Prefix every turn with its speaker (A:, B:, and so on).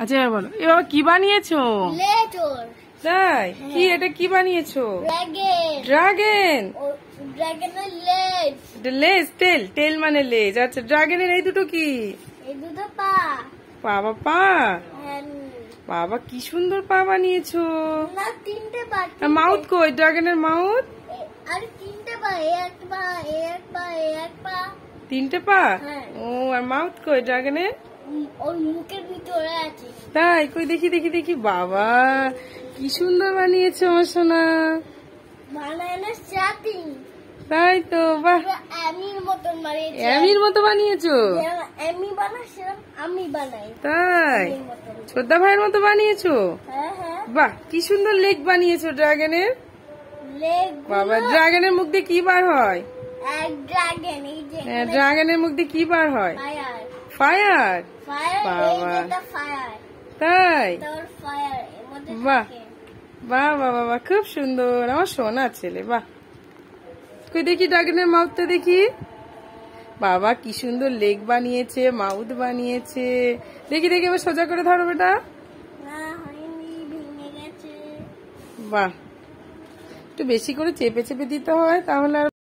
A: আচ্ছা বলো, এ বাবা কি বানিয়েছো?
B: লেজর।
A: তাই কি? এটা কি বানিয়েছো?
B: ড্রাগন।
A: ড্রাগন।
B: ড্রাগনের লেজ।
A: লেজ, টেল। টেল মানে লেজ। আচ্ছা, ড্রাগনের এই দুটো কি?
B: এই দুটো পা।
A: বাবা, পা।
B: হ্যাঁ।
A: বাবা কি সুন্দর পা বানিয়েছো।
B: না, তিনটে পা।
A: মাউথ কই? ড্রাগনের মাউথ?
B: আর তিনটে পা, এক পা, এক পা, এক পা।
A: তিনটে পা?
B: হ্যাঁ।
A: ও, আর মাউথ কই ড্রাগনের?
B: ওর মুখের ভিতরে আছে।
A: তাই কই দেখি দেখি দেখি। বাবা কি সুন্দর বানিয়েছো আমার সোনা।
B: বানানো চাটিং।
A: তাই তো, বাহ।
B: আমির মতন বানিয়েছি।
A: আমির মতো বানিয়েছো?
B: আমি বানাই সেরকম আমি বানাই।
A: তাই
B: আমির মতন।
A: ছোটদা ভাইয়ের মতো বানিয়েছো?
B: হ্যাঁ হ্যাঁ।
A: বাহ, কি সুন্দর লেগ বানিয়েছো ড্রাগনের।
B: লেগ।
A: বাবা, ড্রাগনের মুখ দিয়ে কি বার হয়?
B: এক ড্রাগন। এই যে
A: ড্রাগনের মুখ দিয়ে কি বার হয়?
B: ফায়ার।
A: ফায়ার।
B: ফায়ার।
A: বাবা।
B: এই যেটা ফায়ার।
A: তাই
B: তোর ফায়ার এর মধ্যে
A: বাহ।
B: থাকে।
A: বাহ বাহ বাহ, খুব সুন্দর আমার সোনা ছেলে। বাহ, কই দেখি ড্রাগনের মাউথটা দেখি। বাবা কি সুন্দর লেগ বানিয়েছে, মাউথ বানিয়েছে। দেখি দেখি, এবার সোজা করে ধরো বেটা।
B: না, হয়নি, ভেঙে গেছে।
A: বাহ, একটু বেশি করে চেপে চেপে দিতে হয়, তাহলে আর